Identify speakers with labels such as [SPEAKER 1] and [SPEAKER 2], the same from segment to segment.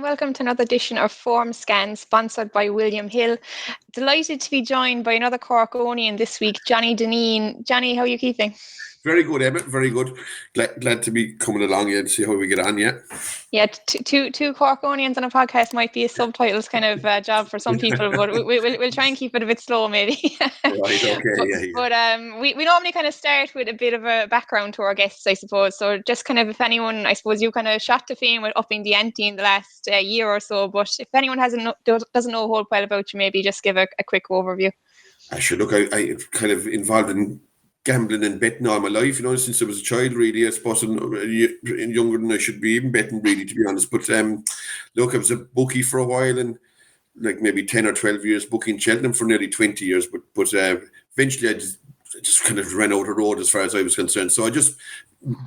[SPEAKER 1] and welcome to another edition of Formscan, sponsored by William Hill. Delighted to be joined by another Corkonian this week, Johnny Dineen. Johnny, how are you keeping?
[SPEAKER 2] Very good, Emmett. Very good. Glad to be coming along here and see how we get on.
[SPEAKER 1] Yeah, two Corkonians on a podcast might be a subtitles kind of job for some people, but we'll try and keep it a bit slow, maybe.
[SPEAKER 2] Right. Okay.
[SPEAKER 1] But we normally kind of start with a bit of a background to our guests, I suppose. So just kind of, if anyone, I suppose you kind of shot to fame with upping the ante in the last year or so. But if anyone doesn't know a whole pile about you, maybe just give a quick overview.
[SPEAKER 2] Sure. Look, I kind of involved in gambling and betting all my life, since I was a child, really. I suppose younger than I should be even betting, really, to be honest. But look, I was a bookie for a while, and like maybe 10 or 12 years booking Cheltenham for nearly 20 years. But eventually I just kind of ran out of road as far as I was concerned. So I just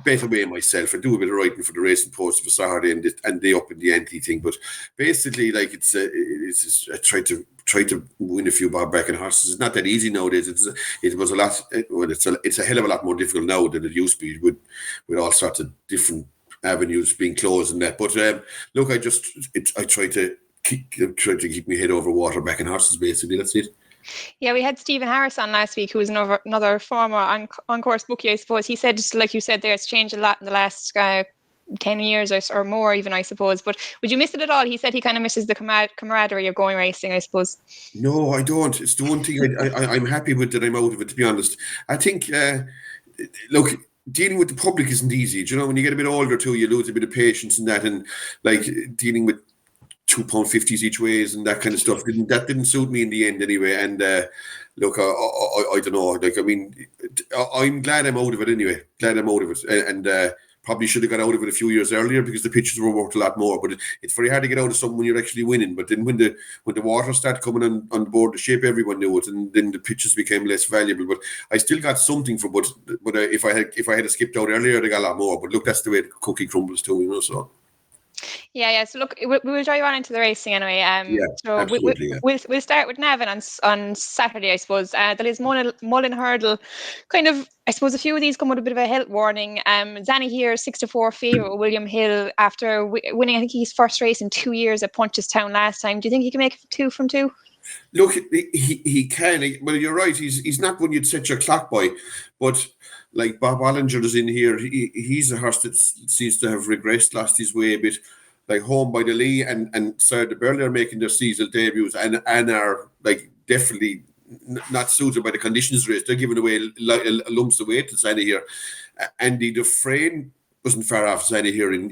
[SPEAKER 2] bet away myself. I do a bit of writing for the Racing Post for Saturday and they up in the ante thing. But basically, like it's I try to win a few Bob Bracken horses. It's not that easy nowadays. It was a lot. It's a hell of a lot more difficult now than it used to be with all sorts of different avenues being closed and that. But look, I try to keep my head over water backing horses. Basically, that's it.
[SPEAKER 1] Yeah, we had Stephen Harris on last week, who was another former on-course bookie, I suppose. He said, just like you said there, it's changed a lot in the last 10 years or more even, I suppose. But would you miss it at all? He said he kind of misses the camaraderie of going racing, I suppose.
[SPEAKER 2] No, I don't. It's the one thing I'm happy with, that I'm out of it, to be honest. I think, look, dealing with the public isn't easy. Do you know, when you get a bit older too, you lose a bit of patience and that, and like dealing with £2.50s each ways and that kind of stuff. That didn't suit me in the end anyway. And look, I don't know. Like, I mean, I'm glad I'm out of it anyway. Glad I'm out of it. And probably should have got out of it a few years earlier, because the pitches were worth a lot more. But it's very hard to get out of something when you're actually winning. But then when the water started coming on board the ship, everyone knew it, and then the pitches became less valuable. But I still got something for. But if I had skipped out earlier, I got a lot more. But look, that's the way the cookie crumbles too, So.
[SPEAKER 1] Yeah. So look, we'll drive on into the racing anyway. So
[SPEAKER 2] absolutely,
[SPEAKER 1] we'll start with Navan on Saturday, I suppose. That is Mullen Hurdle. Kind of, I suppose a few of these come with a bit of a health warning. Zanny here, 6-4 favourite with William Hill after winning, I think, his first race in 2 years at Punchestown last time. Do you think he can make it 2 from 2?
[SPEAKER 2] Look, he can. Well, you're right. He's not one you'd set your clock by, but like Bob Ollinger is in here. He's a horse that seems to have regressed, lost his way a bit. Like Home by the Lee and Sarah de Burley are making their seasonal debuts and are like definitely not suited by the conditions race. They're giving away lumps of weight to Zanny here. Andy Dufresne wasn't far off Zanny here in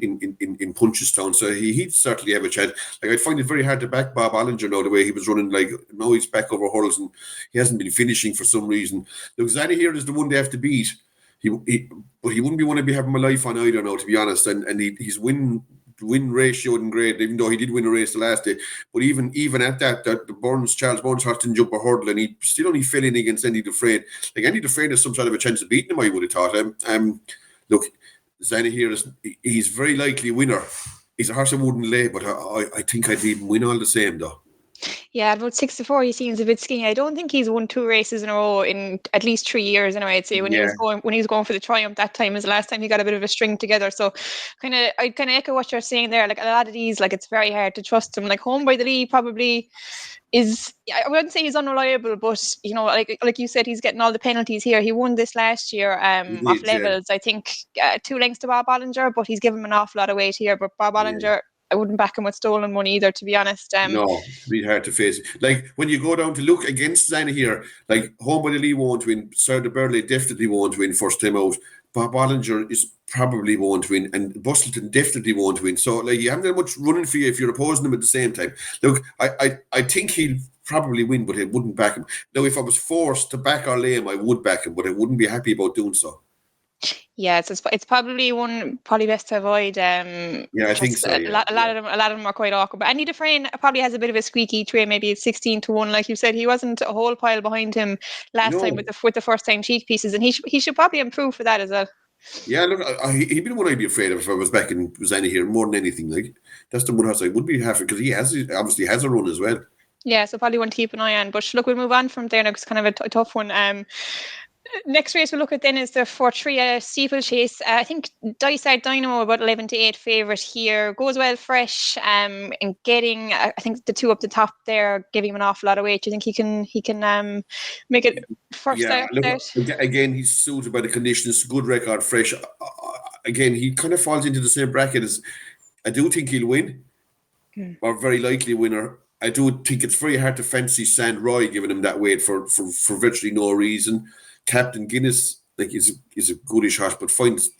[SPEAKER 2] Punchestown, so he'd certainly have a chance. Like, I'd find it very hard to back Bob Ollinger now, the way he was running. Like, now he's back over hurdles and he hasn't been finishing for some reason. Look, Zanny here is the one they have to beat. But he wouldn't be one to be having my life on either now, to be honest. And his win ratio isn't great, even though he did win a race the last day. But even at that the Charles Burns horse didn't jump a hurdle, and he still only fell in against Andy Dufresne. Like, Andy Dufresne has some sort of a chance of beating him, I would have thought. Look, Zanny here he's very likely a winner. He's a horse I wouldn't lay, but I think I'd even win all the same, though.
[SPEAKER 1] Yeah, about 6-4, he seems a bit skinny. I don't think he's won 2 races in a row in at least 3 years. Anyway, I'd say when he was going for the Triumph, that time was the last time he got a bit of a string together. So, I kind of echo what you're saying there. Like, a lot of these, like, it's very hard to trust him. Like, Home by the Lee probably is. I wouldn't say he's unreliable, but like you said, he's getting all the penalties here. He won this last year off levels. I think 2 lengths to Bob Ollinger, but he's given him an awful lot of weight here. But Bob Ollinger, I wouldn't back him with stolen money either, to be honest.
[SPEAKER 2] No, it'd be hard to face. Like, when you go down to look against Zanny here, like, Home by the Lee won't win. Sarah de Burley definitely won't win first time out. Bob Ollinger is probably won't win, and Bustleton definitely won't win. So, like, you haven't that much running for you if you're opposing him at the same time. Look, I think he'll probably win, but I wouldn't back him. Now, if I was forced to back or lay him, I would back him, but I wouldn't be happy about doing so.
[SPEAKER 1] Yeah, it's probably best to avoid.
[SPEAKER 2] I think so.
[SPEAKER 1] A lot of them are quite awkward. But Andy Dufresne probably has a bit of a squeaky train. Maybe it's 16-1, like you said. He wasn't a whole pile behind him last time with the first time cheek pieces, and he should probably improve for that as well.
[SPEAKER 2] Yeah, look, he'd be the one I'd be afraid of if I was back in Zanny here more than anything. Like, that's the one horse I would be happy, because he obviously has a run as well.
[SPEAKER 1] Yeah, so probably one to keep an eye on. But look, we'll move on from there now, because it's kind of a tough one. Next race we'll look at then is the Fortria steeplechase. I think Dysart Dynamo about 11-8 favourite here. Goes well fresh. And getting, I think the two up the top there giving him an awful lot of weight. Do you think he can make it first
[SPEAKER 2] Yeah, look,
[SPEAKER 1] out?
[SPEAKER 2] again, he's suited by the conditions. Good record, fresh. Again, he kind of falls into the same bracket as. I do think he'll win, or very likely winner. I do think it's very hard to fancy San Roy giving him that weight for virtually no reason. Captain Guinness, like, is a goodish horse, but finds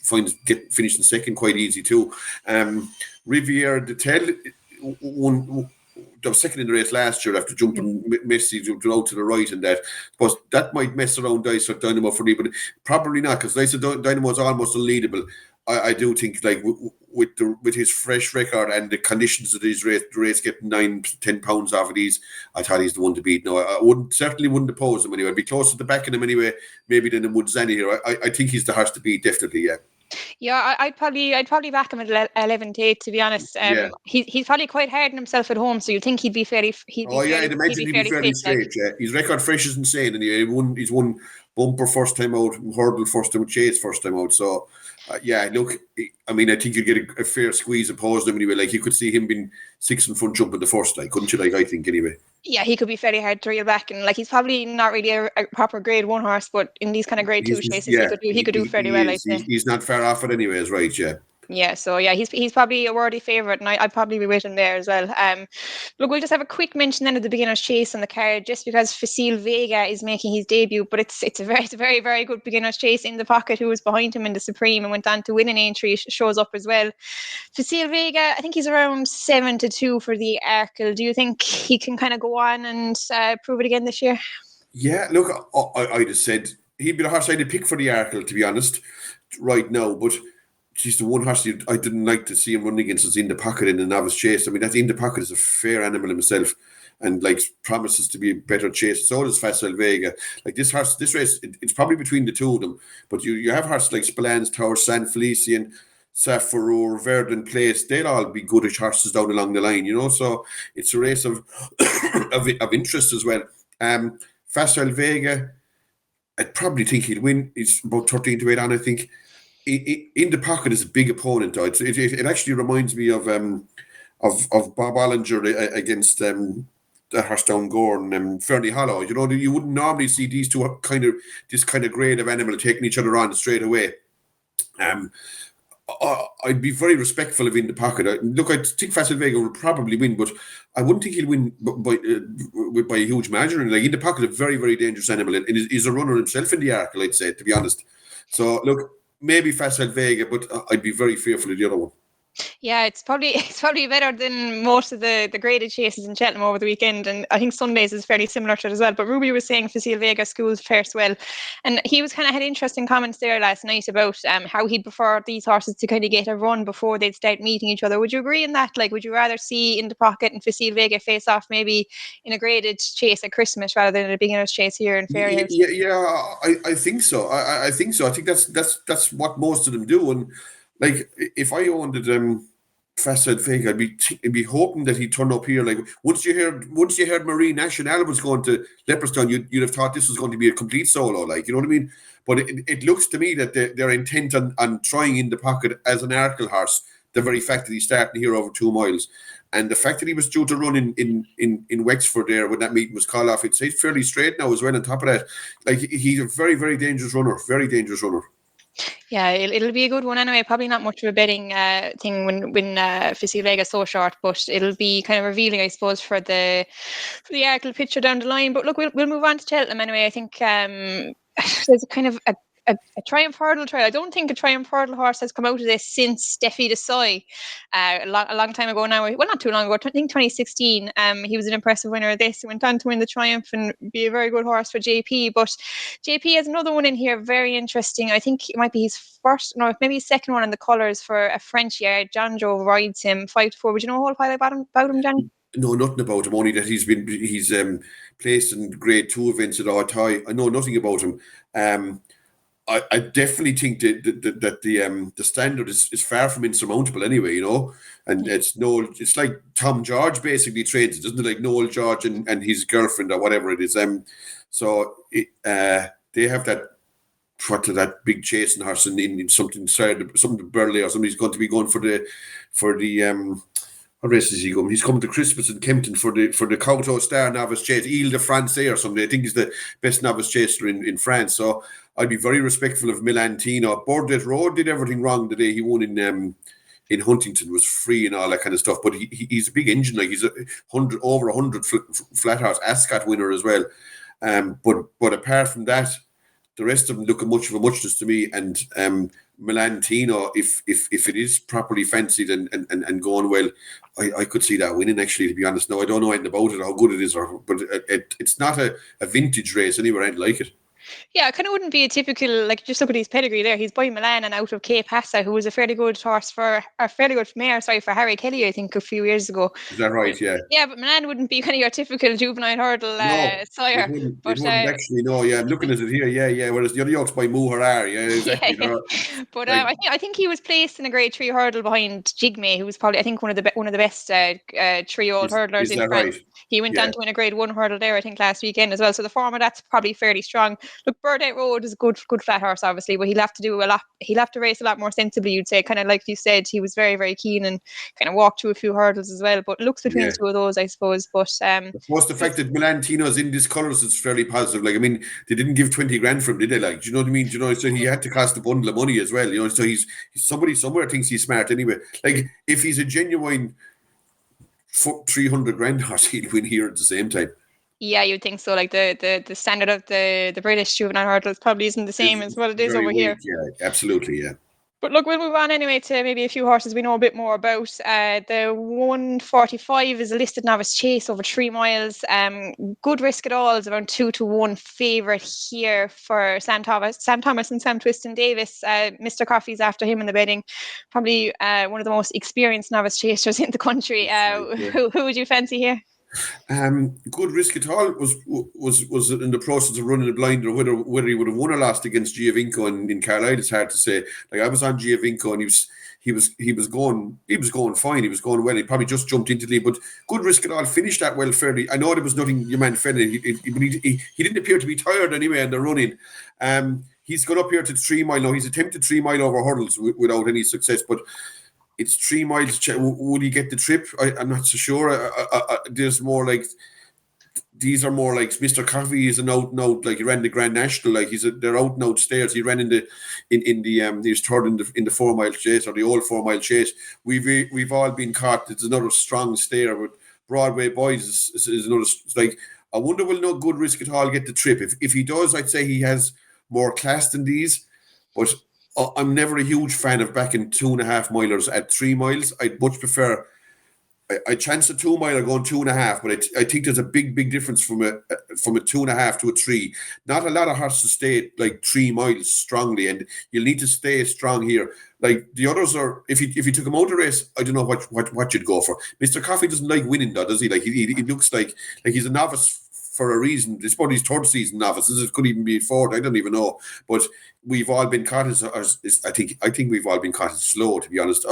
[SPEAKER 2] finishing second quite easy too. Riviere de Tel won the second in the race last year after jumping Messi jumped out to the right and that. But that might mess around Dysart Dynamo for me, but probably not, because Dysart Dynamo is almost unleadable. I do think, like, with his fresh record and the conditions of his race, the race getting 9-10 pounds off of these, I thought he's the one to beat. No, I certainly wouldn't oppose him anyway. I'd be closer to the back of him anyway, maybe than would Zanny here. I think he's the horse to beat, definitely. Yeah.
[SPEAKER 1] Yeah, I'd probably back him at 11-8, to be honest. He's probably quite hard on himself at home, so you'd think he'd be fairly.
[SPEAKER 2] I'd imagine he'd be fairly
[SPEAKER 1] fit,
[SPEAKER 2] straight. Yeah, his record fresh is insane, and he's won bumper first time out, hurdle first time out, chase first time out. So. Look, I mean, I think you'd get a fair squeeze opposed him anyway. Like, you could see him being 6 in front jumping the first, like, couldn't you? Like, I think anyway.
[SPEAKER 1] Yeah, he could be fairly hard to reel back, and like, he's probably not really a proper Grade 1 horse, but in these kind of Grade 2 chases, he could do fairly well. I'd say
[SPEAKER 2] he's not far off it anyways, right? Yeah.
[SPEAKER 1] Yeah, so yeah, he's probably a worthy favourite, and I'd probably be with him there as well. Look, we'll just have a quick mention then of the beginner's chase on the card, just because Facile Vega is making his debut, but it's a very, very good beginner's chase. In the Pocket, who was behind him in the Supreme and went on to win an entry, shows up as well. Facile Vega, I think he's around 7-2 for the Arkle. Do you think he can kind of go on and prove it again this year?
[SPEAKER 2] Yeah, look, I just said he'd be the horse I'd pick for the Arkle, to be honest, right now, but she's the one horse I didn't like to see him run against is In the Pocket in the novice chase. I mean, that In the Pocket is a fair animal himself, and like promises to be a better chase. So does Facile Vega. Like, this horse, this race, it's probably between the two of them. But you have horses like Spillans Tower, San Felician, Safarur, Verdun Place. They'll all be goodish horses down along the line, you know. So it's a race of of interest as well. Facile Vega, I probably think he'll win. He's about 13-8 on, I think. In the Pocket is a big opponent. It actually reminds me of Bob Ollinger against the horse down Gorn, Fernie Hollow. You know, you wouldn't normally see these two this kind of grade of animal taking each other on straight away. I'd be very respectful of In the Pocket. I think Facile Vega will probably win, but I wouldn't think he'll win by a huge margin. Like, In the Pocket, a very, very dangerous animal, and he's a runner himself in the Arkle, I'd say, to be honest. So, look, maybe Facile Vega, but I'd be very fearful of the other one.
[SPEAKER 1] Yeah, it's probably better than most of the graded chases in Cheltenham over the weekend, and I think Sundays is fairly similar to it as well. But Ruby was saying Facile Vega schools fares well, and he was kind of had interesting comments there last night about how he'd prefer these horses to kind of get a run before they'd start meeting each other. Would you agree in that? Like, would you rather see In the Pocket and Facile Vega face off maybe in a graded chase at Christmas rather than a beginner's chase here in Fairyhouse?
[SPEAKER 2] Yeah, I think so. I think so. I think that's what most of them do. And like, if I owned it, Facile Vega, I'd be hoping that he'd turn up here. Like, once you heard Marie National was going to Leopardstown, you'd have thought this was going to be a complete solo. Like, you know what I mean? But it looks to me that they're intent on trying In the Pocket as an Arkle horse. The very fact that he's starting here over 2 miles, and the fact that he was due to run in Wexford there when that meeting was called off, it's fairly straight now as well. On top of that, like, he's a very, very dangerous runner. Very dangerous runner.
[SPEAKER 1] Yeah, it'll be a good one anyway. Probably not much of a betting thing when Facile Vega is so short, but it'll be kind of revealing, I suppose, for the Arkle picture down the line. But look, we'll move on to Cheltenham anyway. I think there's a kind of a Triumph Hurdle trial. I don't think a Triumph Hurdle horse has come out of this since Steffi de Soy a long time ago now. Well, not too long ago. I think 2016. He was an impressive winner of this. He went on to win the Triumph and be a very good horse for JP. But JP has another one in here, very interesting. I think it might be his first, no, maybe his second one in the colours for a French yard. John Joe rides him 5-4. Would you know a whole pile about him, Johnny?
[SPEAKER 2] No, nothing about him. Only that he's placed in Grade 2 events at Artai. I know nothing about him. I definitely think that the standard is far from insurmountable anyway, you know. And it's like Tom George basically trains it, isn't it? Like Noel George and his girlfriend or whatever it is. So they have that what to that big chasing horse in something Burley or something. He's going to be going for the what race is he going? He's coming to Christmas in Kempton for the Couto Star Novice Chase, Ile de France or something. I think he's the best novice chaser in France. So I'd be very respectful of Milantino. Bordet Road did everything wrong the day he won in Huntington, was free and all that kind of stuff. But he's a big engine, like he's over 100 flat horse Ascot winner as well. But apart from that, the rest of them look much of a muchness to me. And Milantino, if it is properly fancied and going well, I could see that winning, actually, to be honest. No, I don't know anything about it, how good it is, but it's not a vintage race anywhere, I'd like it.
[SPEAKER 1] Yeah, it kind of wouldn't be a typical, like, just look at his pedigree there. He's by Milan and out of Cape Hassa, who was a fairly good mare for Harry Kelly, I think, a few years ago.
[SPEAKER 2] Is that right? Yeah.
[SPEAKER 1] Yeah, but Milan wouldn't be kind of your typical juvenile hurdle sire.
[SPEAKER 2] It wouldn't actually, no. Yeah, I'm looking at it here. Yeah. Whereas the other yokes by Muharar. Yeah, exactly.
[SPEAKER 1] Yeah. But I think he was placed in a Grade 3 hurdle behind Jigme, who was probably, I think, one of the best 3-year-old hurdlers in France. Right? He went on to win a Grade 1 hurdle there, I think, last weekend as well. So the form of that's probably fairly strong. Look, Burdett Road is a good flat horse, obviously, but he'll have to do a lot. He'll have to race a lot more sensibly, you'd say. Kind of like you said, he was very, very keen and kind of walked through a few hurdles as well. But looks between the two of those, I suppose. But
[SPEAKER 2] what's the fact that Milantino's in this colours is fairly positive. Like, I mean, they didn't give 20 grand for him, did they? Like, do you know what I mean? Do you know, so he had to cost a bundle of money as well. You know, so he's somebody somewhere thinks he's smart anyway. Like, if he's a genuine 300 grand horse, he'd win here at the same time.
[SPEAKER 1] Yeah, you'd think so. Like the standard of the British juvenile hurdles probably isn't the same as what it is over here.
[SPEAKER 2] Yeah, absolutely, yeah.
[SPEAKER 1] But look, we'll move on anyway to maybe a few horses we know a bit more about. The 145 is a listed novice chase over 3 miles. Good risk at all is around 2-1 favourite here for Sam Thomas and Sam Twiston-Davies. Mr. Coffey's after him in the betting. Probably one of the most experienced novice chasers in the country. Who would you fancy here?
[SPEAKER 2] Good risk at all was in the process of running a blind, or whether he would have won or lost against Giovinco in Carlisle. It's hard to say. Like, I was on Giovinco and he was going fine. He was going well. He probably just jumped into the lead, but good risk at all. Finished that well fairly. I know there was nothing your man fell in. He didn't appear to be tired anyway in the running. He's got up here to the 3 mile now. He's attempted 3 mile over hurdles without any success, but it's 3 miles. Will he get the trip? I'm not so sure. There's more like, these are more like Mr. Coffey is an out and out, like he ran the Grand National, like they're out and out stairs. He ran he was third in the 4 mile chase, or the old 4 mile chase. We've all been caught. It's another strong stair. But Broadway Boys is another, like, I wonder will no good risk at all get the trip. If he does, I'd say he has more class than these, but I'm never a huge fan of backing 2.5 milers at 3 miles. I'd much prefer. I chance a 2 miler going 2.5, but I think there's a big difference from a 2.5 to a 3. Not a lot of horses stay like 3 miles strongly, and you'll need to stay strong here. Like the others are, if you took a motor race, I don't know what you'd go for. Mr. Coffey doesn't like winning, though, does he? Like he looks like he's a novice for a reason. It's probably his third season novice. It could even be fourth. I don't even know. But we've all been caught as I think we've all been caught as slow, to be honest.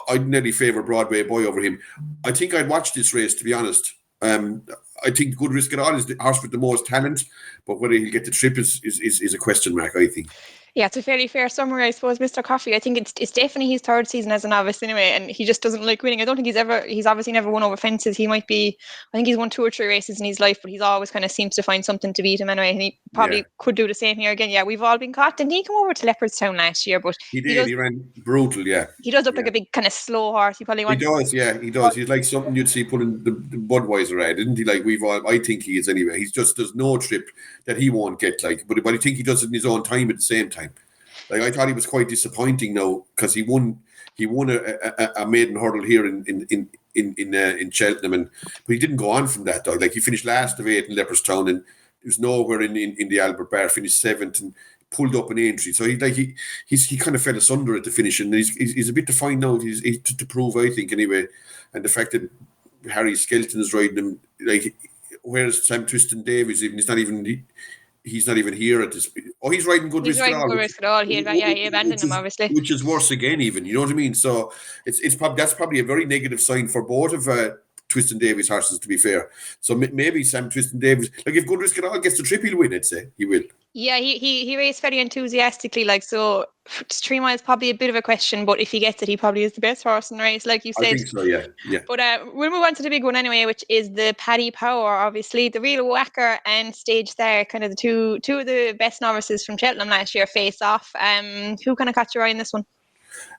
[SPEAKER 2] I'd nearly favour Broadway Boy over him. I think I'd watch this race, to be honest. I think good risk at all is the horse with the most talent, but whether he'll get the trip is a question mark, I think.
[SPEAKER 1] Yeah, it's a fairly fair summary, I suppose. Mr. Coffey, I think it's definitely his third season as a novice anyway, and he just doesn't like winning. I don't think he's obviously never won over fences. I think he's won 2 or 3 races in his life, but he's always kind of seems to find something to beat him anyway, and he probably could do the same here again. Yeah, we've all been caught. Didn't he come over to Leopardstown last year? But
[SPEAKER 2] he ran brutal, yeah.
[SPEAKER 1] He does look like a big kind of slow horse. He does.
[SPEAKER 2] He's like something you'd see pulling the Budweiser ad, didn't he? Like I think he is anyway. He's just, there's no trip that he won't get, like, but I think he does it in his own time at the same time. Like, I thought he was quite disappointing now, because he won a maiden hurdle here in Cheltenham, but he didn't go on from that, though. Like, he finished last of 8 in Leopardstown, and he was nowhere in the Albert Bar. Finished 7th and pulled up an entry. So he kind of fell asunder at the finish, and he's a bit to find out. He's to prove, I think, anyway. And the fact that Harry Skelton is riding him, like, where's Sam Twiston-Davies? He's not even here at this. Oh, he's riding good risk at all.
[SPEAKER 1] Good risk at all. He abandoned him, obviously.
[SPEAKER 2] Which is worse again, even. You know what I mean? So that's probably a very negative sign for both of Twiston-Davies horses, to be fair. So maybe Sam Twiston-Davies, like, if good risk at all gets the trip, he'll win. I'd say he will.
[SPEAKER 1] Yeah, he raced very enthusiastically, like, so 3 miles probably a bit of a question, but if he gets it, he probably is the best horse in the race, like you
[SPEAKER 2] I
[SPEAKER 1] said.
[SPEAKER 2] think so, yeah.
[SPEAKER 1] But we'll move on to the big one anyway, which is the Paddy Power, obviously. The Real Whacker and Stage there, kind of the two of the best novices from Cheltenham last year face off. Who kind of caught your eye in this one?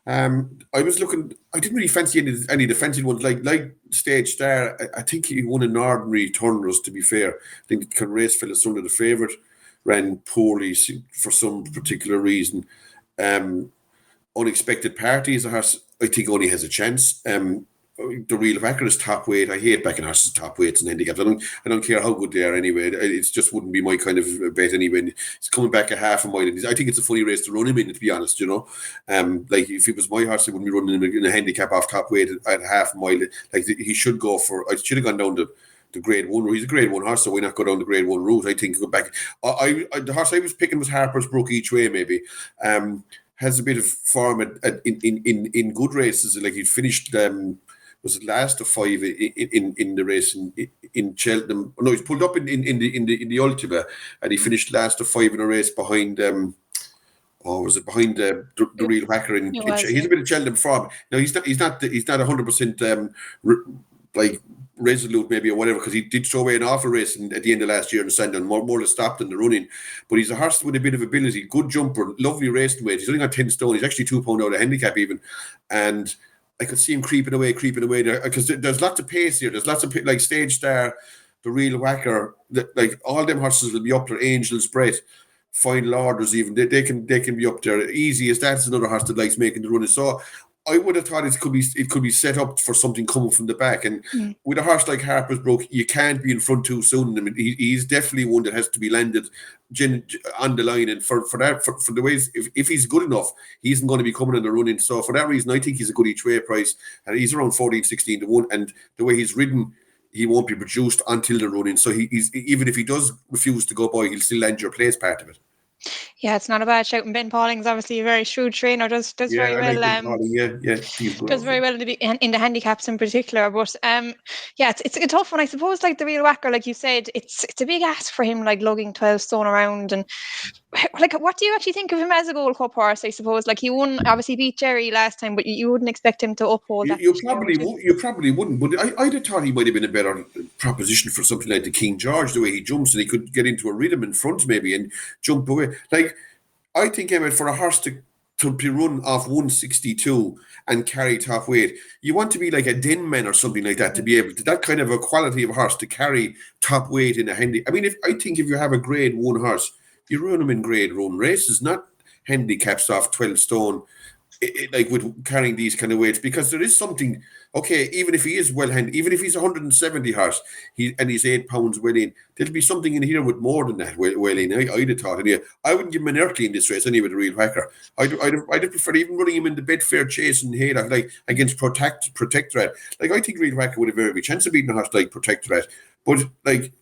[SPEAKER 2] I was looking. I didn't really fancy any defensive ones. Like Stage Star, I think he won an ordinary turners. To be fair, I think the race fell as under the favourite, ran poorly for some particular reason. Unexpected Parties, a horse I think only has a chance. The Real Whacker is top weight. I hate backing horses top weights and handicaps. I don't care how good they are anyway. It just wouldn't be my kind of bet anyway. It's coming back a half a mile. I think it's a funny race to run him in, to be honest, like if it was my horse, I wouldn't be running him in a handicap off top weight at half a mile. Like he should go for, I should have gone down the grade one. He's a grade one horse, so why not go down the grade one route? I think go back. The horse I was picking was Harper's Brook each way, maybe. Has a bit of form in good races. Like he finished was it last of 5 in the race in Cheltenham? No, he's pulled up in the Ultima, and he finished last of 5 in a race behind. Was it behind the Real Whacker? He's a bit of Cheltenham form. No, he's not 100% like resolute maybe or whatever, because he did throw away an awful race at the end of last year in Sandown, more to stop than the running. But he's a horse with a bit of ability, good jumper, lovely racing weight. He's only got 10 stone. He's actually 2 pound out of handicap even, and I could see him creeping away there, because there's lots of pace here. There's lots of like Stage Star, the Real Whacker, like all them horses will be up there. Angel's Breath, Final Orders, even they can be up there. Easy as that's another horse that likes making the running. So I would have thought it could be set up for something coming from the back. And with a horse like Harper's Brook, you can't be in front too soon. I mean, he's definitely one that has to be landed on the line. And for the ways, if he's good enough, he isn't going to be coming on the running. So for that reason, I think he's a good each way price. And he's around 14, 16 to 1. And the way he's ridden, he won't be produced until the running. So he's, even if he does refuse to go by, he'll still land your place part of it.
[SPEAKER 1] Yeah, it's not a bad shout. And Ben Pauling's obviously a very shrewd trainer. Does very well. Does very well in the handicaps in particular. But yeah, it's a tough one, I suppose. Like the Real Whacker, like you said, it's a big ask for him, like lugging 12 stone around. And like, what do you actually think of him as a Gold Cup horse? I suppose, like, he won, obviously beat Jerry last time, but you wouldn't expect him to uphold that.
[SPEAKER 2] You probably wouldn't. But I'd have thought he might have been a better proposition for something like the King George, the way he jumps, and he could get into a rhythm in front maybe and jump away. Like, I think, Emmett, for a horse to be run off 162 and carry top weight, you want to be like a Denman or something like that, to be able to, that kind of a quality of horse to carry top weight in a handy. I mean, if you have a grade 1 horse, you run them in grade 1 races, not handicaps off 12 stone, like with carrying these kind of weights, because there is something. Okay, even if he is well handed, even if he's 170 horse, he's 8 pounds well in, there'll be something in here with more than that well in. I'd have thought. Anyway, I wouldn't give him an earthly in this race anyway. The Real Whacker, I'd have preferred even running him in the Betfair Chase and Haydock, like against Protectorate. Like, I think Real Whacker would have a very good chance of beating a horse like Protectorate, but like.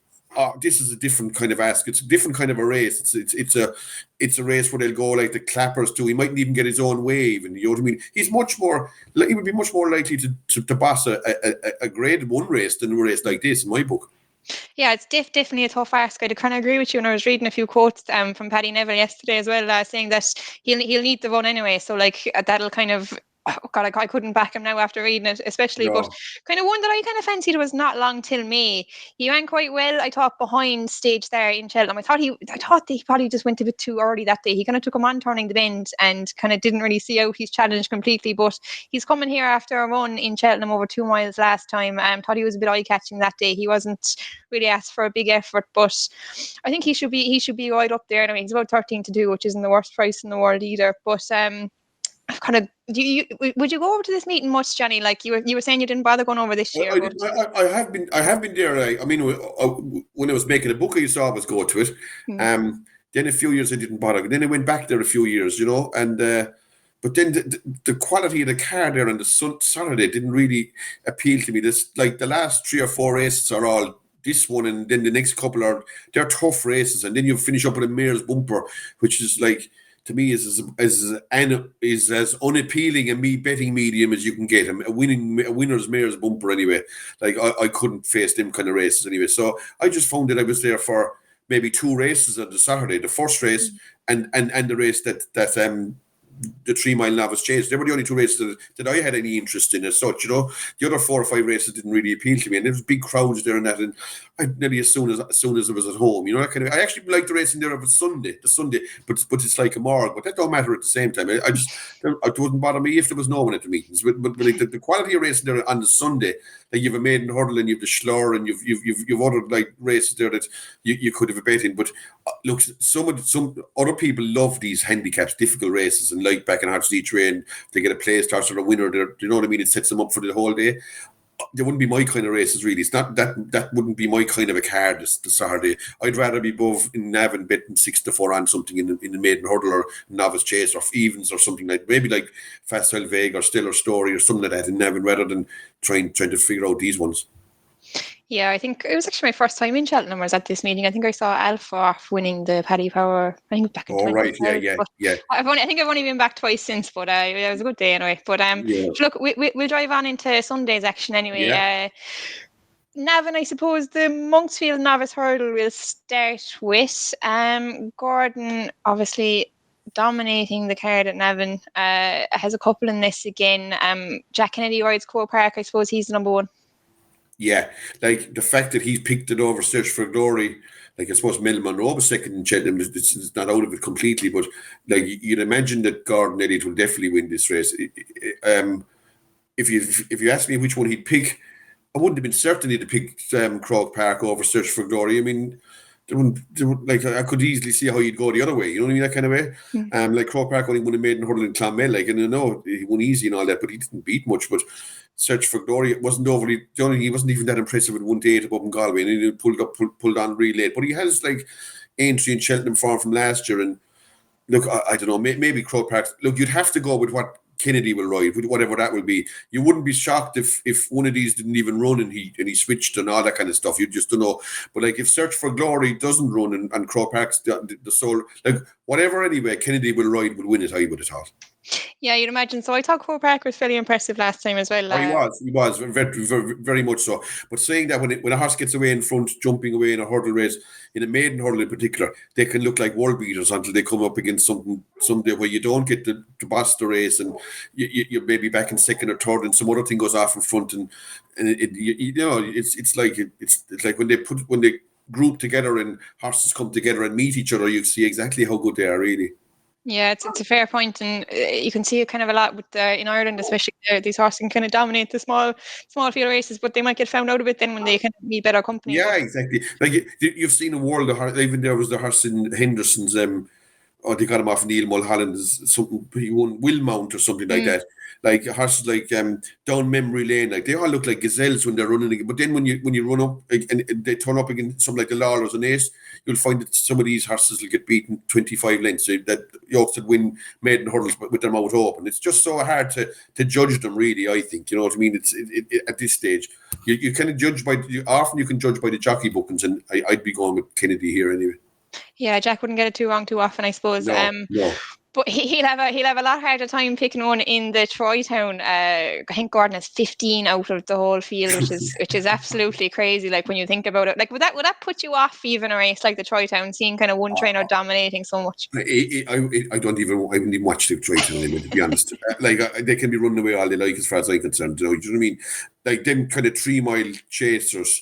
[SPEAKER 2] This is a different kind of ask. It's a different kind of a race. It's a race where they'll go like the clappers do. He mightn't even get his own wave, and you know what I mean. He would be much more likely to boss a grade 1 race than a race like this, in my book.
[SPEAKER 1] Yeah, it's definitely a tough ask. I kind of agree with you. And I was reading a few quotes from Paddy Nagle yesterday as well, saying that he'll need the run anyway. So like that'll kind of. Oh God, I couldn't back him now after reading it, especially. No. But kind of one that I kind of fancied was Not Long Till May. He ran quite well, I thought, behind Stage there in Cheltenham. I thought he probably just went a bit too early that day. He kind of took him on turning the bend and kind of didn't really see out his challenge completely. But he's coming here after a run in Cheltenham over 2 miles last time. Thought he was a bit eye-catching that day. He wasn't really asked for a big effort, but I think he should be right up there. Anyway, he's about 13 to 2, which isn't the worst price in the world either. But kind of, would you go over to this meeting much, Johnny? Like you were saying, you didn't bother going over this year.
[SPEAKER 2] I have been there. I mean, when I was making a book, I used to always go to it. Then a few years I didn't bother. Then I went back there a few years, and but then the quality of the car there on the Saturday didn't really appeal to me. This, like, the last 3 or 4 races are all this one, and then the next couple they're tough races, and then you finish up with a mare's bumper, which is like, to me, is as unappealing a betting medium as you can get. A winner's mare's bumper anyway. Like, I couldn't face them kind of races anyway. So I just found that I was there for maybe 2 races on the Saturday, the first race and the race that the 3 mile novice chase. They were the only 2 races that I had any interest in as such, The other 4 or 5 races didn't really appeal to me, and there was big crowds there and that, and I nearly as soon as I was at home, I actually liked the racing there of the Sunday, but it's like a morgue, but that don't matter at the same time. It wouldn't bother me if there was no one at the meetings, but like the quality of racing there on the Sunday, like you've a maiden hurdle and you've the Schlur and you've other like races there that you could have a bet in, but look, some other people love these handicaps, difficult races, and like back in Hartsley train, they get a place starts or a winner. You know what I mean? It sets them up for the whole day. They wouldn't be my kind of races, really. It's not that wouldn't be my kind of a card this Saturday. I'd rather be above in Navan betting 6-4 on something in the maiden hurdle or novice chase or evens or something like maybe like Facile Vague or Stiller Story or something like that in Navan rather than trying to figure out these ones.
[SPEAKER 1] Yeah, I think it was actually my first time in Cheltenham. I was at this meeting. I think I saw Alpha off winning the Paddy Power. I think back in 2012.
[SPEAKER 2] Right, yeah.
[SPEAKER 1] I think I've only been back twice since, but it was a good day anyway. But look, we'll drive on into Sunday's action anyway.
[SPEAKER 2] Yeah.
[SPEAKER 1] Navan, I suppose the Monksfield Novice Hurdle will start with Gordon, obviously dominating the card at Navan. Has a couple in this again. Jack Kennedy rides Core Park. I suppose he's the number 1.
[SPEAKER 2] Yeah, like the fact that he's picked it over Search for Glory, like I suppose Mel Monroe was second in Cheltenham, it's not out of it completely, but like you'd imagine that Gordon Elliott will definitely win this race. If you ask me which one he'd pick, I wouldn't have been certain he'd pick Croke Park over Search for Glory. I mean, like I could easily see how you'd go the other way, you know what I mean, that kind of way. Like Croke Park only won a maiden hurdle in Clonmel, like, and I know he won easy and all that, but he didn't beat much. But Search for Glory, it wasn't overly. He wasn't even that impressive at 1-8 up in Galway, and he pulled on really late. But he has like entry in Cheltenham form from last year, and look, I don't know, maybe Croke Park. Look, you'd have to go with what Kennedy will ride, whatever that will be. You wouldn't be shocked if one of these didn't even run and he switched and all that kind of stuff. You just don't know. But like if Search for Glory doesn't run and Croke Park's the soul, like whatever anyway, Kennedy will win it. I would have thought.
[SPEAKER 1] Yeah, you'd imagine. So I thought Core Park was fairly impressive last time as well.
[SPEAKER 2] He was very, very, very much so. But saying that when a horse gets away in front, jumping away in a hurdle race, in a maiden hurdle in particular, they can look like world beaters until they come up against something someday where you don't get to boss the race and you're maybe back in second or third and some other thing goes off in front and it's like when they group together and horses come together and meet each other, you see exactly how good they are really.
[SPEAKER 1] Yeah, it's a fair point, and you can see it kind of a lot with in Ireland, especially these horses can kind of dominate the small field races, but they might get found out a bit then when they kind of meet better company.
[SPEAKER 2] Yeah, exactly. Like you've seen a world of horse. Even there was the horse in Henderson's. They got him off Neil Mulholland. Something he won Willmount or something like that. Like horses like down memory lane, like they all look like gazelles when they're running. But then when you run up and they turn up against something like the Lawlers and Ace, you'll find that some of these horses will get beaten 25 lengths. So that yokes that win maiden hurdles with their mouth open. It's just so hard to judge them, really. I think, you know what I mean. It's at this stage you kind of judge often you can judge by the jockey bookings, and I'd be going with Kennedy here anyway.
[SPEAKER 1] Yeah, Jack wouldn't get it too wrong too often, I suppose.
[SPEAKER 2] No.
[SPEAKER 1] But he'll have a lot harder time picking one in the Troy Town. I think Gordon has 15 out of the whole field, which is absolutely crazy. Like when you think about it, like would that put you off even a race like the Troy Town, seeing kind of one trainer dominating so much?
[SPEAKER 2] I wouldn't even watch the Troy Town anymore, to be honest. They can be running away all they like, as far as I'm concerned. You know what I mean? Like them kind of 3 mile chasers.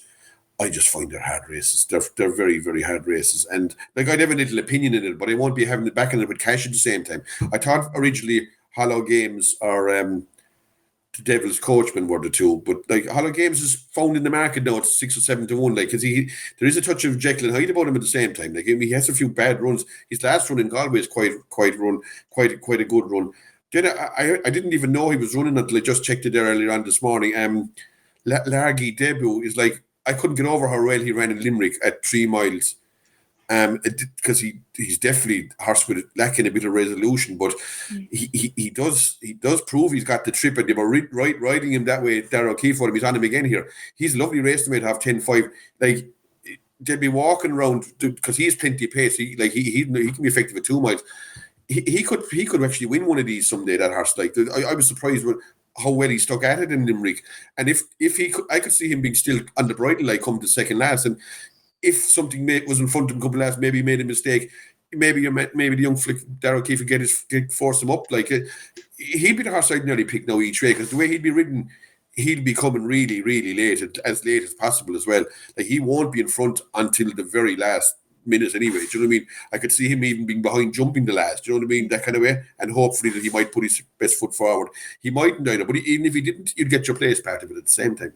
[SPEAKER 2] I just find they're hard races. They're very, very hard races. And like I'd have a little opinion in it, but I won't be having it back in it with cash at the same time. I thought originally Hollow Games or the Devil's Coachman were the two, but like Hollow Games is found in the market now. It's 6 or 7 to 1. Like, because there is a touch of Jekyll and Hyde about him at the same time. Like he has a few bad runs. His last run in Galway is quite a good run. Then I didn't even know he was running until I just checked it there earlier on this morning. Largy Debut is like, I couldn't get over how well he ran in Limerick at 3 miles, because he's definitely a horse with lacking a bit of resolution, but he does prove he's got the trip, and they were riding him that way. Darragh O'Keefe for him, he's on him again here. He's a lovely race to mate, have 10-5. Like they'll be walking around because he has plenty of pace. He can be effective at 2 miles. He could actually win one of these someday. That horse, like I was surprised with how well he stuck at it in Limerick, and if he could, I could see him being still on the bridle like come to second last, and if something was in front of him a couple of laps, maybe he made a mistake. Maybe the young flick Darrell O'Keefe would force him up. Like he'd be the horse I'd nearly pick now each way, because the way he'd be ridden, he'll be coming really, really late, as late as possible as well. Like he won't be in front until the very last minute anyway. Do you know what I mean? I could see him even being behind, jumping the last. Do you know what I mean? That kind of way, and hopefully that he might put his best foot forward. He mightn't either, but even if he didn't, you'd get your place part of it at the same time.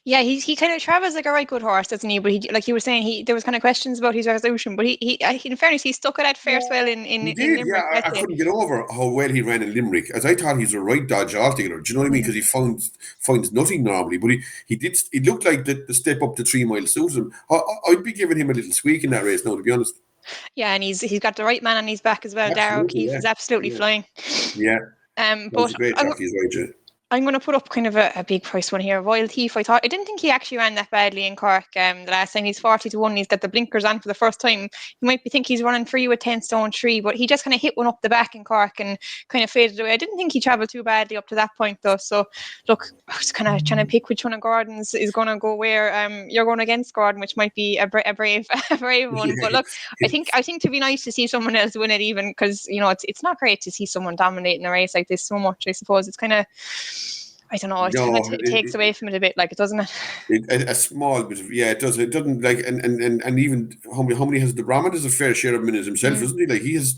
[SPEAKER 1] Yeah, he kind of travels like a right good horse, doesn't he? But he, like you were saying, there was kind of questions about his resolution. But he in fairness, he stuck it out fair well in
[SPEAKER 2] He did,
[SPEAKER 1] Limerick.
[SPEAKER 2] yeah. I couldn't get over how well he ran in Limerick, as I thought he's a right dodge altogether. Do you know what I mean? Because he finds nothing normally, but he did. It looked like the step up to 3 miles suited him. I'd be giving him a little squeak in that race now, to be honest.
[SPEAKER 1] Yeah, and he's got the right man on his back as well. Darrell O'Keefe is absolutely flying.
[SPEAKER 2] Yeah.
[SPEAKER 1] But
[SPEAKER 2] a great track, he's right, yeah.
[SPEAKER 1] I'm going to put up kind of a big price one here. Royal Thief. I didn't think he actually ran that badly in Cork the last time. He's 40-1. He's got the blinkers on for the first time. You might think he's running free with 10 stone 3, but he just kind of hit one up the back in Cork and kind of faded away. I didn't think he travelled too badly up to that point though. So look, I was kind of trying to pick which one of Gordon's is going to go where. You're going against Gordon, which might be a brave one. But look, I think to be nice to see someone else win it, even because it's not great to see someone dominating a race like this so much. I suppose it's kind of, I don't know. It takes away from it a bit, like, it doesn't it?
[SPEAKER 2] A small bit, yeah. It does. It doesn't, like, and even how many has the Brahman has a fair share of minutes himself, isn't he? Like he's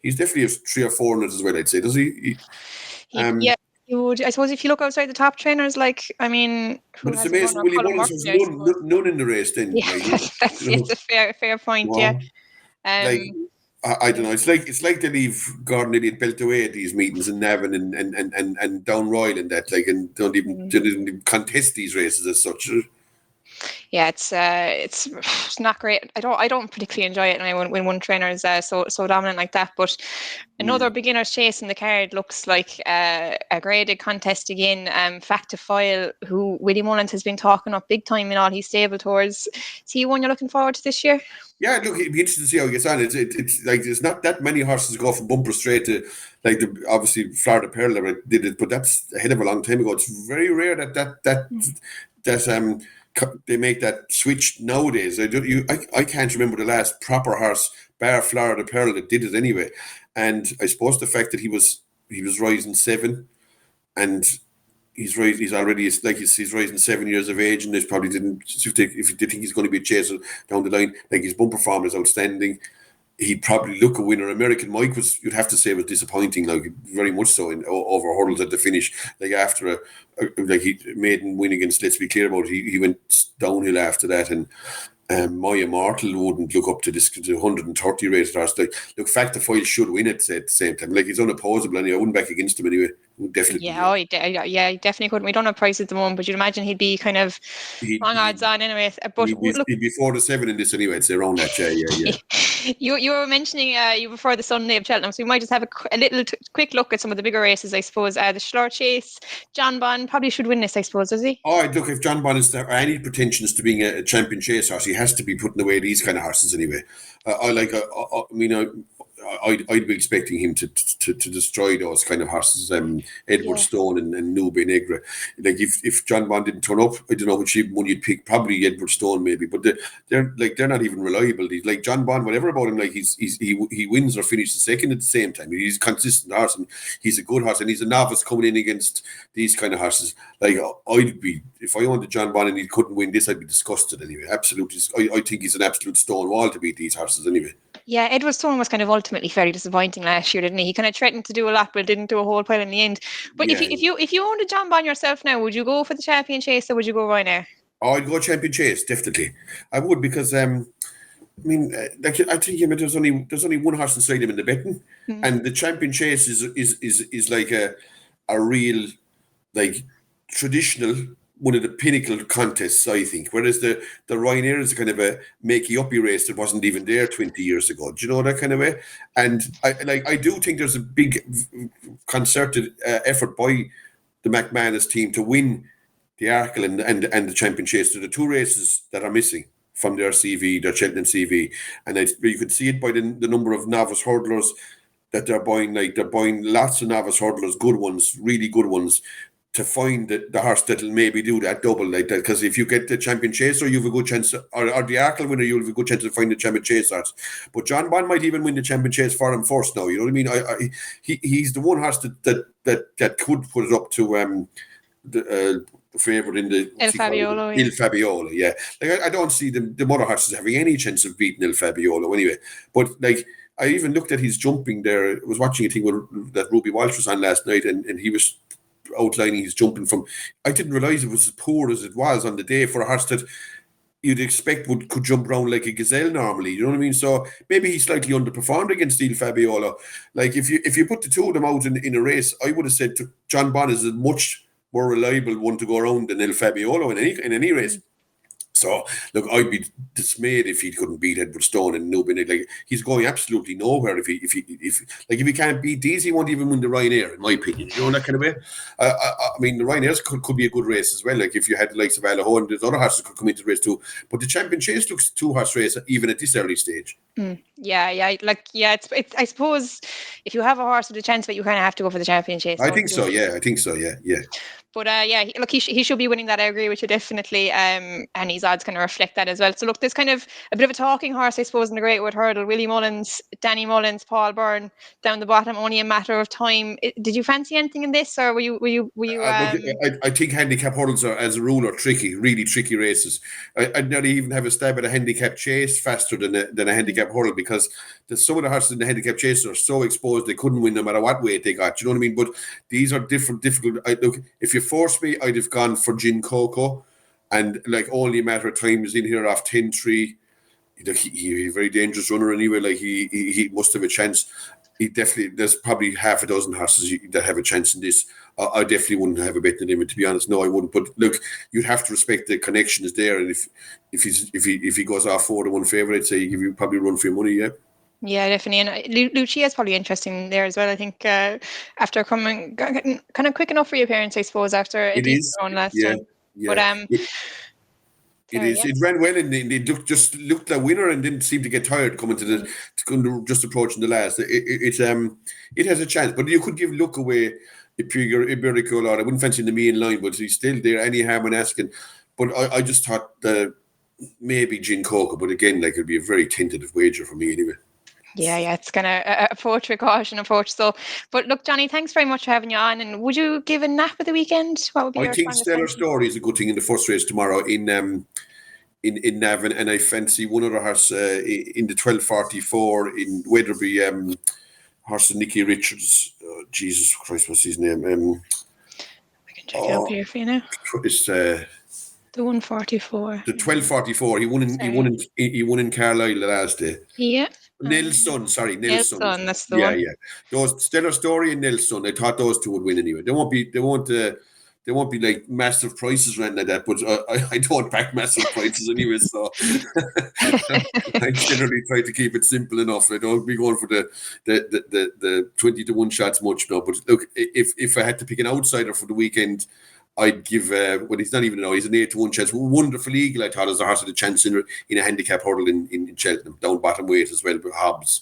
[SPEAKER 2] definitely has 3 or 4 minutes as well, I'd say. Does he?
[SPEAKER 1] Yeah, you would. I suppose if you look outside the top trainers, like, I mean,
[SPEAKER 2] but it's amazing. Willie Mullins has none in the race. Then,
[SPEAKER 1] yeah, it's a fair point. Wow. Yeah.
[SPEAKER 2] Like, I don't know. It's like they leave Gordon Elliott belt away at these meetings in Navan and down Royal and that, like, and don't even contest these races as such.
[SPEAKER 1] Yeah, it's not great. I don't particularly enjoy it when one trainer is so dominant like that. But another beginner's chase in the card looks like a graded contest again. Fact to File, who Willie Mullins has been talking up big time in all his stable tours. Is he one you're looking forward to this year?
[SPEAKER 2] Yeah, look, it'd be interesting to see how he gets on. It's like there's not that many horses go from bumper straight to, like, obviously Florida Pearl did it, but that's a hell of a long time ago. It's very rare that they make that switch nowadays. I can't remember the last proper horse, bar Florida Pearl, that did it anyway. And I suppose the fact that he was rising 7, and he's already like he's rising 7 years of age, and they probably didn't, if they think he's going to be a chaser down the line, like, his bumper form is outstanding. He'd probably look a winner. American Mike you'd have to say, was disappointing, like, very much so, in over hurdles at the finish. Like, after like, he maiden win against, let's be clear about it, he went downhill after that, and My Immortal wouldn't look up to this 130 rated horse. Like, look, Fact to File should win it at the same time. Like, he's unopposable anyway. I wouldn't back against him anyway. Definitely.
[SPEAKER 1] Yeah, he definitely couldn't. We don't have prices at the moment, but you'd imagine he'd be kind of long odds on anyway. But
[SPEAKER 2] he'd be 4-7 in this anyway. It's around that, yeah.
[SPEAKER 1] You were mentioning you before the Sunday of Cheltenham, so we might just have a little quick look at some of the bigger races, I suppose. The Schlur Chase, John Bond probably should win this, I suppose, does he?
[SPEAKER 2] Oh, look, if John Bond is any pretensions to being a champion chase horse, he has to be putting away these kind of horses anyway. I'd be expecting him to destroy those kind of horses, Edward Stone and Nube Negra. Like, if John Bond didn't turn up, I don't know which one you'd pick. Probably Edward Stone, maybe. But they're not even reliable. Like, John Bond, whatever about him, like, he wins or finishes second at the same time. He's a consistent horse, and he's a good horse, and he's a novice coming in against these kind of horses. Like, if I owned a John Bond and he couldn't win this, I'd be disgusted anyway. Absolutely, I think he's an absolute stone wall to beat these horses anyway.
[SPEAKER 1] Yeah, Edward Stone was kind of ultimately very disappointing last year, didn't he? He kind of threatened to do a lot, but didn't do a whole pile in the end. But if you owned a John Bond yourself now, would you go for the Champion Chase, or would you go Ryanair?
[SPEAKER 2] Oh, I'd go Champion Chase, definitely. I would, because I think there's only one horse inside him in the betting, and the Champion Chase is like a real, like, traditional, one of the pinnacle contests, I think. Whereas the Ryanair is kind of a makey-uppy race that wasn't even there 20 years ago. Do you know, that kind of way? And I do think there's a big concerted effort by the McManus team to win the Arkle and the Champion Chase. They're the two races that are missing from their CV, their Cheltenham CV. And you could see it by the number of novice hurdlers that they're buying. Like, they're buying lots of novice hurdlers, good ones, really good ones, to find the horse that'll maybe do that double like that. Because if you get the champion chaser, you have a good chance, or the Arkle winner, you'll have a good chance to find the champion chase horse. But John Bond might even win the champion chase for him first now. You know what I mean? He's the one horse that could put it up to the favourite in the
[SPEAKER 1] Il Fabiolo.
[SPEAKER 2] Il Fabiolo, yeah. Like I don't see the mother horses having any chance of beating Il Fabiolo anyway. But like I even looked at his jumping there. I was watching a thing that Ruby Walsh was on last night, and he was outlining his jumping from. I didn't realise it was as poor as it was on the day for a horse that you'd expect could jump around like a gazelle normally. You know what I mean? So maybe he slightly underperformed against Il Fabiolo. Like if you put the two of them out in a race, I would have said John Bond is a much more reliable one to go around than Il Fabiolo in any race. So look, I'd be dismayed if he couldn't beat Edward Stone and Nubin. Like he's going absolutely nowhere if he can't beat these, he won't even win the Ryanair, in my opinion. You know, that kind of way. I mean, the Ryanair could be a good race as well. Like if you had the likes of Allaho and there's other horses could come into the race too. But the Champion Chase looks two-horse race even at this early stage.
[SPEAKER 1] Yeah. Like it's. I suppose if you have a horse with a chance, but you kind of have to go for the Champion Chase.
[SPEAKER 2] I think so. Yeah. But
[SPEAKER 1] look, he should be winning that. I agree with you definitely. And his odds kind of reflect that as well. So look, there's kind of a bit of a talking horse, I suppose, in the Greatwood Hurdle. Willie Mullins, Danny Mullins, Paul Byrne down the bottom. Only a matter of time. Did you fancy anything in this, or were you?
[SPEAKER 2] I think handicap hurdles are, as a rule, are tricky, really tricky races. I'd not even have a stab at a handicap chase faster than a handicap hurdle, because some of the horses in the handicap chase are so exposed they couldn't win no matter what weight they got. You know what I mean? But these are difficult. Look, if you forced me, I'd have gone for Gin Coco, and like only a matter of time is in here off 10-3. He's a very dangerous runner anyway. Like he must have a chance. He definitely, there's probably half a dozen horses that have a chance in this. I definitely wouldn't have a bet on him, to be honest. No, I wouldn't. But look, you'd have to respect the connection is there, and if he goes off 4-1 favourite, I'd say he give you probably run for your money. Yeah.
[SPEAKER 1] Yeah, definitely. And Lucia is probably interesting there as well. I think after coming kind of quick enough reappearance, I suppose, after a decent run last time.
[SPEAKER 2] Yeah.
[SPEAKER 1] But
[SPEAKER 2] it is. Yeah. It ran well, and it looked like a winner, and didn't seem to get tired coming to just approaching the last. It has a chance, but you could give Luck away Iberico. I wouldn't fancy the main line, but he's still there. Any harm in asking? But I just thought maybe Gin Coco, but again, like it'd be a very tentative wager for me anyway.
[SPEAKER 1] Yeah, it's kind of approach with caution approach. So, but look, Johnny, thanks very much for having you on. And would you give a nap at the weekend? What would be
[SPEAKER 2] I think Stellar Story is a good thing in the first race tomorrow in Navan, and I fancy one other horse in the 12:44 in Weatherby. Horse Nicky Richards. Jesus Christ, what's his name?
[SPEAKER 1] I can check it up here for you now.
[SPEAKER 2] It's
[SPEAKER 1] the 144.
[SPEAKER 2] The 12:44. He won in Carlisle the last day.
[SPEAKER 1] Yeah.
[SPEAKER 2] Nelson.
[SPEAKER 1] Nelson, that's the one.
[SPEAKER 2] Yeah. Those Stellar Story and Nelson, I thought those two would win anyway. They won't be like massive prices or anything like that, but I don't back massive prices anyway, so I generally try to keep it simple enough. I don't be going for the 20-1 shots much now. But look, if I had to pick an outsider for the weekend, I'd give he's not even he's an 8-1 chance. Wonderful Eagle, I thought, as a horse had a chance in a handicap hurdle in Cheltenham, down bottom weight as well, with Hobbs.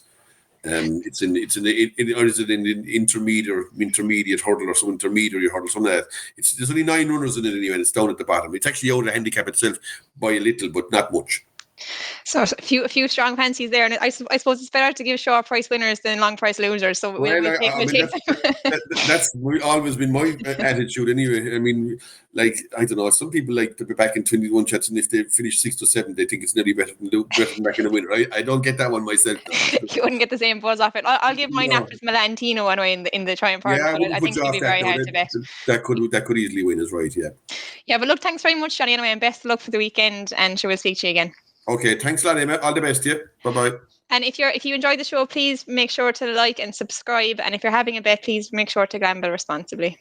[SPEAKER 2] It's in an intermediate hurdle or some intermediary hurdle, something like that. There's only 9 runners in it anyway, and it's down at the bottom. It's actually out of handicap itself by a little, but not much.
[SPEAKER 1] So a few strong fancies there, and I suppose it's better to give short price winners than long price losers. So
[SPEAKER 2] that's always been my attitude anyway. I mean, like, I don't know, some people like to be back in 21 chats, and if they finish 6th or 7th, they think it's nearly better than back in the winner. I don't get that one myself.
[SPEAKER 1] You wouldn't get the same buzz off it. I'll give mine after Melantino anyway in the Triumph Hurdle. I think it'd be very hard to bet.
[SPEAKER 2] That could easily win us, right? Yeah.
[SPEAKER 1] Yeah, but look, thanks very much, Johnny, anyway, and best of luck for the weekend, and sure, we'll speak to you again. Okay,
[SPEAKER 2] thanks a lot, Emma. All the best to you. Bye-bye.
[SPEAKER 1] And if you enjoyed the show, please make sure to like and subscribe. And if you're having a bet, please make sure to gamble responsibly.